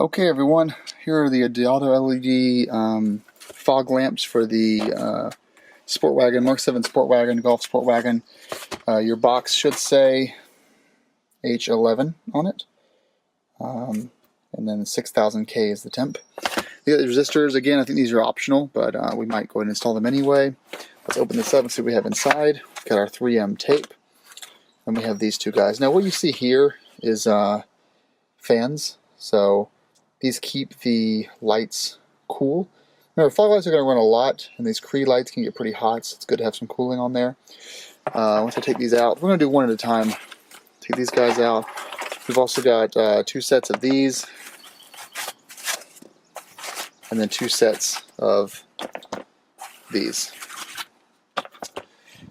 Okay everyone, here are the DeAutoLED fog lamps for the Sportwagen, Mark 7 Sportwagen, Golf Sportwagen. Your box should say H11 on it, and then 6000K is the temp. The resistors, again, I think these are optional, but we might go ahead and install them anyway. Let's open this up and see what we have inside. We've got our 3M tape, and we have these two guys. Now what you see here is fans, so these keep the lights cool. Remember, fog lights are going to run a lot, and these Cree lights can get pretty hot, so it's good to have some cooling on there. Once I take these out, we're going to do one at a time. Take these guys out. We've also got 2 sets of these, and then 2 sets of these.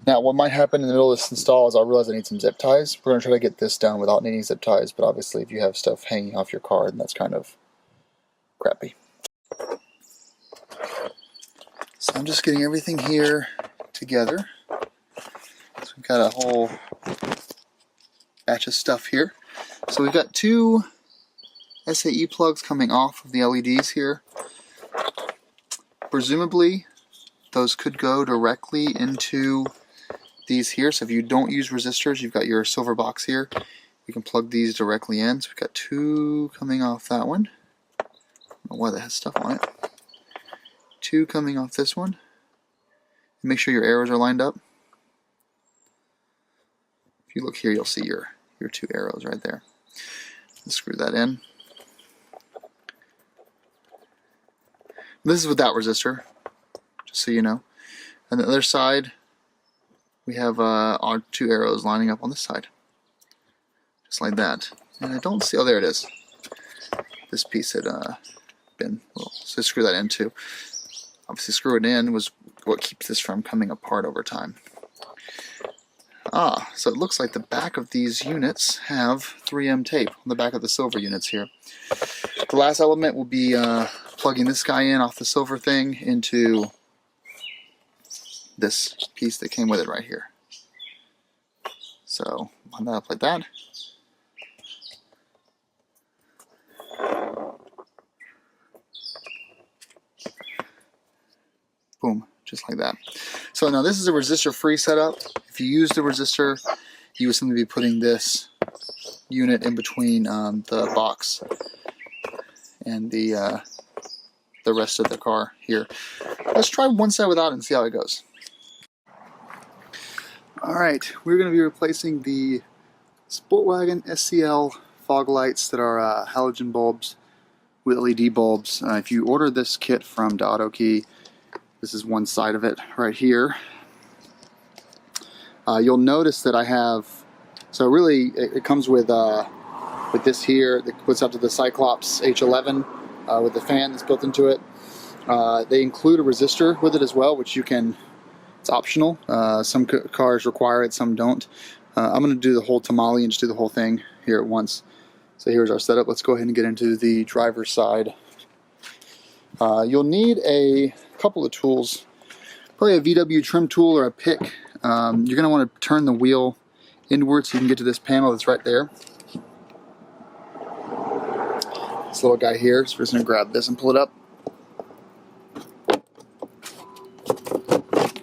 Now, what might happen in the middle of this install is I'll realize I need some zip ties. We're going to try to get this done without needing zip ties, but obviously if you have stuff hanging off your car, then that's kind of crappy. So I'm just getting everything here together. So we've got a whole batch of stuff here. So we've got 2 SAE plugs coming off of the LEDs here. Presumably those could go directly into these here. So if you don't use resistors, you've got your silver box here. You can plug these directly in. So we've got 2 coming off that one. I don't know why that has stuff on it. 2 coming off this one. And make sure your arrows are lined up. If you look here, you'll see your 2 arrows right there. Let's screw that in. This is without resistor, just so you know. On the other side, we have our 2 arrows lining up on this side, just like that. And I don't see, oh, there it is. This piece had been, well, so screw that in too. Obviously, screw it in was what keeps this from coming apart over time. So it looks like the back of these units have 3M tape on the back of the silver units here. The last element will be plugging this guy in off the silver thing into this piece that came with it right here. So line that up like that. Boom, just like that. So now this is a resistor-free setup. If you use the resistor, you would simply be putting this unit in between the box and the rest of the car here. Let's try one side without it and see how it goes. Alright, we're going to be replacing the Sportwagen SCL fog lights that are halogen bulbs with LED bulbs. If you order this kit from DeAutoLED, this is one side of it right here. You'll notice that I have, so really it comes with this here that puts up to the Cyclops H11 with the fan that's built into it. They include a resistor with it as well, which you can, it's optional. Some cars require it, some don't. I'm going to do the whole tamale and just do the whole thing here at once. So here's our setup. Let's go ahead and get into the driver's side. You'll need a couple of tools, probably a VW trim tool or a pick. You're going to want to turn the wheel inward so you can get to this panel that's right there. This little guy here, so we're just going to grab this and pull it up.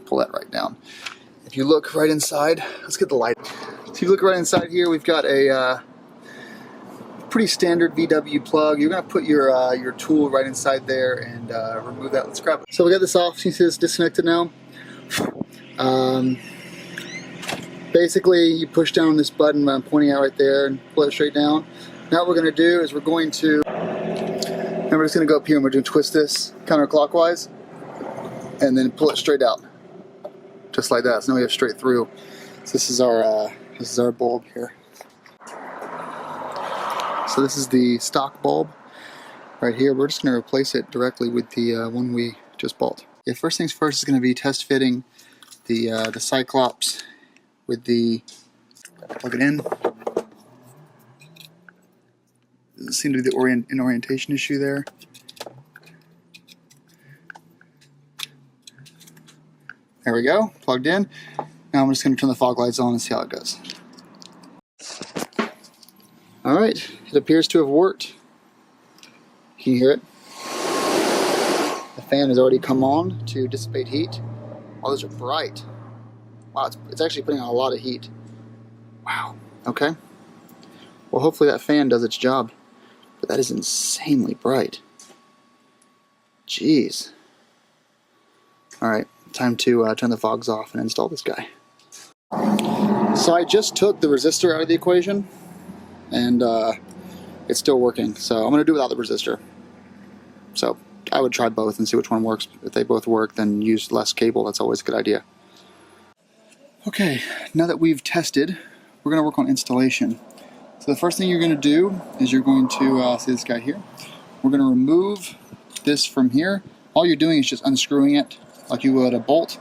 Pull that right down. If you look right inside, let's get the light. So if you look right inside here, we've got a pretty standard VW plug. You're going to put your tool right inside there and remove that. Let's grab it. So we got this off. You see it's disconnected now. Basically, you push down this button I'm pointing out right there and pull it straight down. Now what we're going to do is we're just going to go up here and we're going to twist this counterclockwise and then pull it straight out, just like that. So now we have straight through. So this is our bulb here. So this is the stock bulb right here. We're just going to replace it directly with the one we just bought. Yeah, first things first is going to be test fitting the Cyclops with the, plug it in. Doesn't seem to be an orientation issue there. There we go, plugged in. Now I'm just going to turn the fog lights on and see how it goes. Alright, it appears to have worked. Can you hear it? The fan has already come on to dissipate heat. Oh, those are bright. Wow, it's actually putting on a lot of heat. Wow, okay. Well, hopefully that fan does its job. But that is insanely bright. Jeez. Alright, time to turn the fogs off and install this guy. So I just took the resistor out of the equation, and it's still working. So I'm going to do it without the resistor. So I would try both and see which one works. If they both work, then use less cable. That's always a good idea. Okay, now that we've tested, we're going to work on installation. So the first thing you're going to do is you're going to, see this guy here, we're going to remove this from here. All you're doing is just unscrewing it like you would a bolt,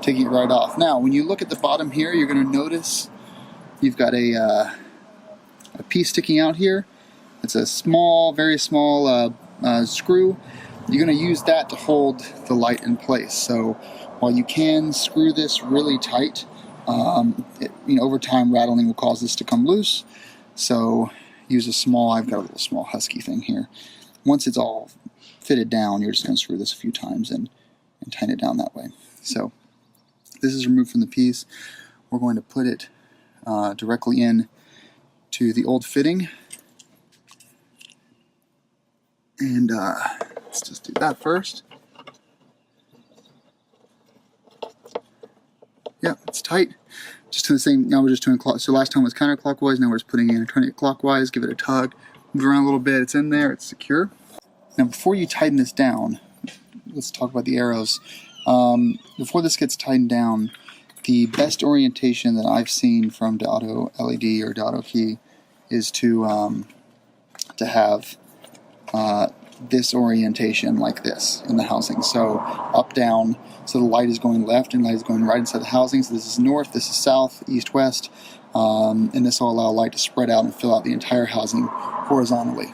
taking it right off. Now, when you look at the bottom here, you're going to notice you've got a piece sticking out here. It's a small, very small screw. You're going to use that to hold the light in place. So while you can screw this really tight, over time rattling will cause this to come loose. So use a small, I've got a little small husky thing here. Once it's all fitted down, you're just going to screw this a few times and tighten it down that way. So this is removed from the piece. We're going to put it directly in to the old fitting. And let's just do that first. Yeah, it's tight. Just doing the same, now we're just doing so last time it was counterclockwise, now we're just putting it in, turning it clockwise, give it a tug, move it around a little bit, it's in there, it's secure. Now before you tighten this down, let's talk about the arrows. Before this gets tightened down, the best orientation that I've seen from DeAutoLED or DeAutoKey is to have this orientation like this in the housing. So up, down, so the light is going left and light is going right inside the housing. So this is north, this is south, east, west, and this will allow light to spread out and fill out the entire housing horizontally.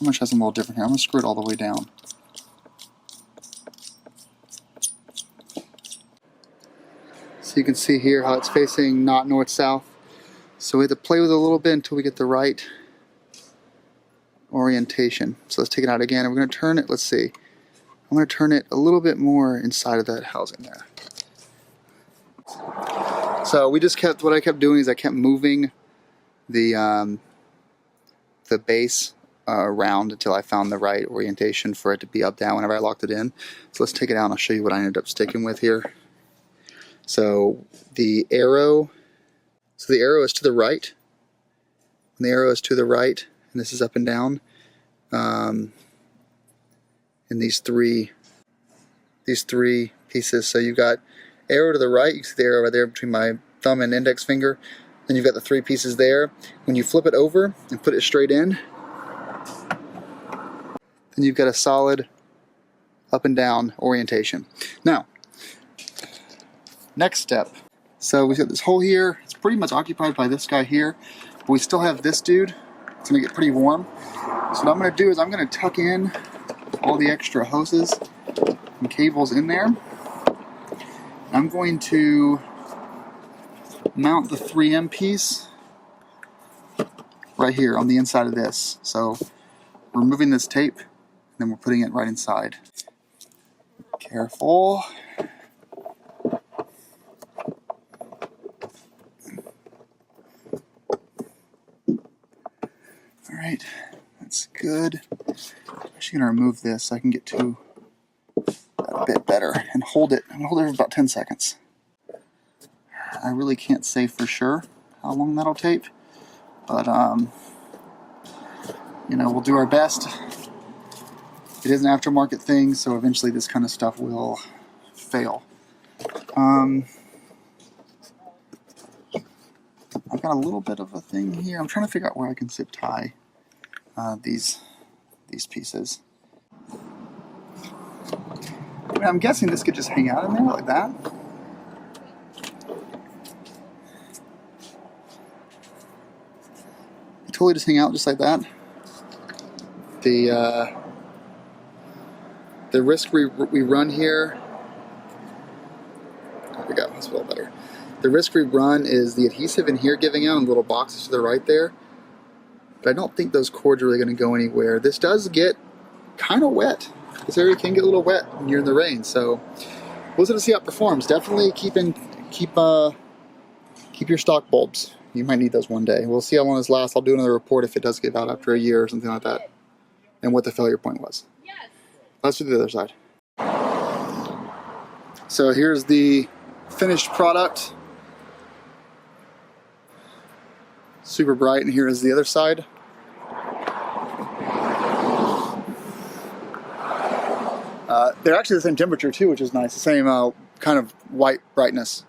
I'm going to try something a little different here. I'm going to screw it all the way down. So you can see here how it's facing not north-south. So we have to play with it a little bit until we get the right orientation. So let's take it out again, and we're going to turn it, let's see. I'm going to turn it a little bit more inside of that housing there. So we just kept, what I kept doing is I kept moving the base around until I found the right orientation for it to be up, down whenever I locked it in. So let's take it out and I'll show you what I ended up sticking with here. So the arrow is to the right. And the arrow is to the right, and this is up and down. And these three pieces. So you've got arrow to the right. You can see the arrow right there between my thumb and index finger. Then you've got the three pieces there. When you flip it over and put it straight in, then you've got a solid up and down orientation. Now, next step. So we've got this hole here. It's pretty much occupied by this guy here, but we still have this dude. It's going to get pretty warm. So what I'm going to do is I'm going to tuck in all the extra hoses and cables in there. I'm going to mount the 3M piece right here on the inside of this. So we're removing this tape, and then we're putting it right inside. Careful. Alright, that's good. I'm actually going to remove this so I can get to that a bit better and hold it. I'm going to hold it for about 10 seconds. I really can't say for sure how long that'll take, but we'll do our best. It is an aftermarket thing, so eventually this kind of stuff will fail. I've got a little bit of a thing here. I'm trying to figure out where I can zip tie these pieces. I'm guessing this could just hang out in there like that. Totally just hang out just like that. The risk we run here we go, that's a little better. The risk-free run is the adhesive in here giving out in little boxes to the right there. But I don't think those cords are really going to go anywhere. This does get kind of wet. This area can get a little wet when you're in the rain, so we'll see how it performs. Definitely keep your stock bulbs. You might need those one day. We'll see how long this lasts. I'll do another report if it does give out after a year or something like that, and what the failure point was. Let's do the other side. So here's the finished product. Super bright, and here is the other side. They're actually the same temperature too, which is nice. The same kind of white brightness.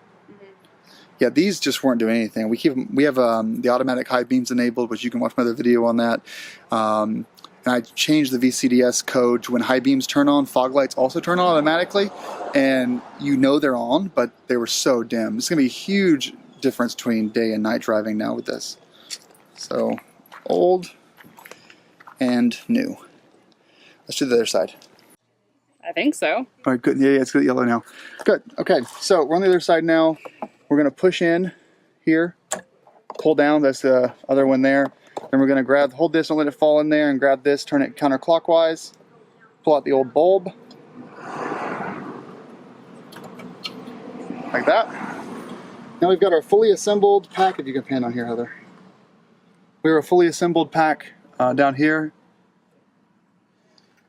Yeah, these just weren't doing anything. We have the automatic high beams enabled, which you can watch my other video on that. And I changed the VCDS code to when high beams turn on, fog lights also turn on automatically, and you know they're on, but they were so dim. It's gonna be a huge difference between day and night driving now with this. So, old and new. Let's do the other side. I think so. All right, good. Yeah, it's good yellow now. Good. Okay, so we're on the other side now. We're going to push in here, pull down. That's the other one there. Then we're going to hold this, don't let it fall in there, and grab this, turn it counterclockwise, pull out the old bulb, like that. Now we've got our fully assembled pack. If you can pan on here, Heather. We have a fully assembled pack down here.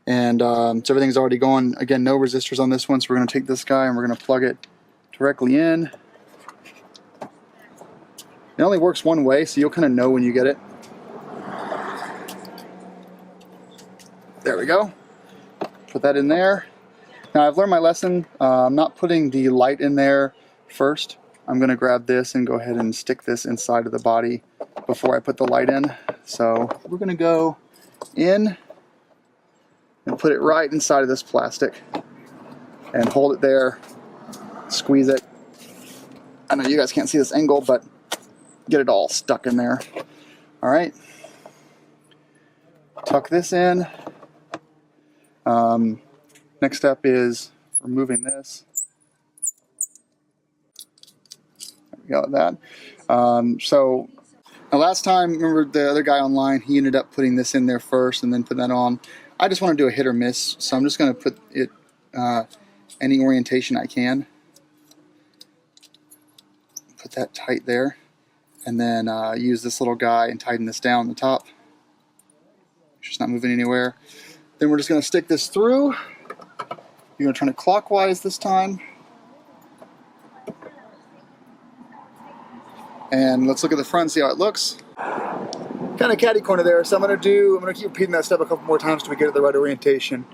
And so everything's already going. Again, no resistors on this one, so we're going to take this guy and we're going to plug it directly in. It only works one way, so you'll kind of know when you get it. There we go. Put that in there. Now I've learned my lesson. I'm not putting the light in there first. I'm going to grab this and go ahead and stick this inside of the body before I put the light in. So we're going to go in and put it right inside of this plastic and hold it there, squeeze it. I know you guys can't see this angle, but get it all stuck in there. All right, tuck this in. Next step is removing this. There we go with that. So the last time, remember the other guy online, he ended up putting this in there first and then put that on. I just want to do a hit or miss, so I'm just going to put it any orientation I can. Put that tight there, and then use this little guy and tighten this down the top. It's just not moving anywhere. Then we're just going to stick this through. You're going to turn it clockwise this time. And let's look at the front and see how it looks. Kind of catty corner there, so I'm going to keep repeating that step a couple more times till we get it the right orientation.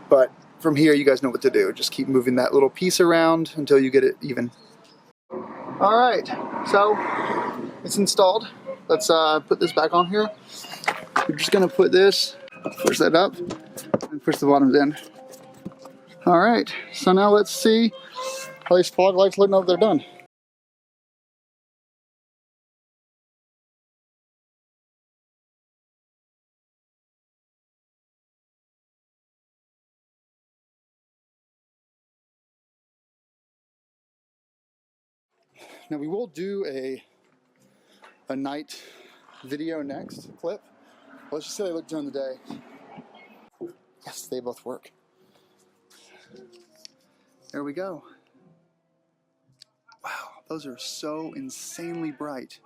But from here, you guys know what to do. Just keep moving that little piece around until you get it even. All right, so it's installed. Let's put this back on here. We're just going to put this, push that up, and push the bottoms in. All right, so now let's see how these fog lights look now that they're done. Now we will do a night video next clip. Let's just say they look during the day. Yes, they both work. There we go. Wow, those are so insanely bright.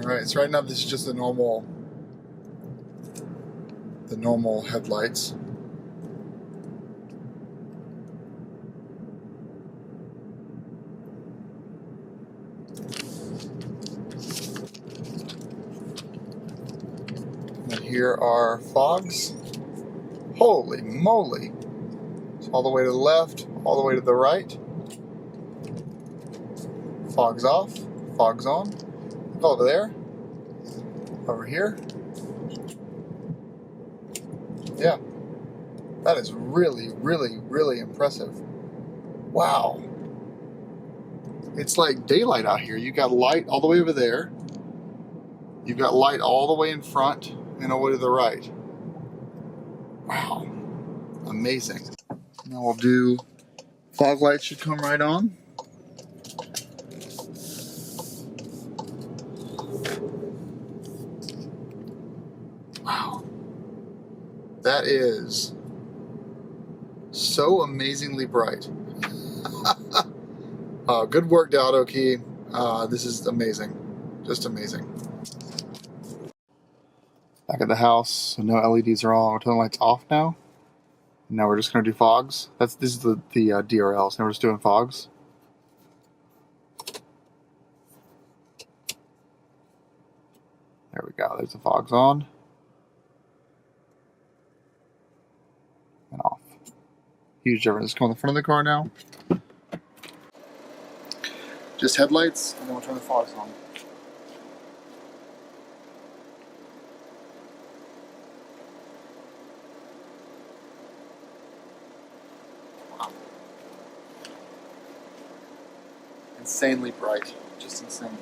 Alright, so right now this is just the normal headlights. And here are fogs. Holy moly! It's all the way to the left, all the way to the right. Fogs off, fogs on. Over there, over here. Yeah, that is really, really, really impressive. Wow. It's like daylight out here. You got light all the way over there. You've got light all the way in front and all the way to the right. Wow. Amazing. Now we'll do fog lights should come right on. Wow. That is so amazingly bright. Good work, DeAutoLED. This is amazing. Just amazing. Back at the house, so no LEDs are on. We're turning the lights off now. Now we're just going to do fogs. This is the DRLs. Now we're just doing fogs. There we go. There's the fogs on. And off. Huge difference. Come on the front of the car now. Just headlights, and then we'll turn the fogs on. Wow. Insanely bright. Just insane.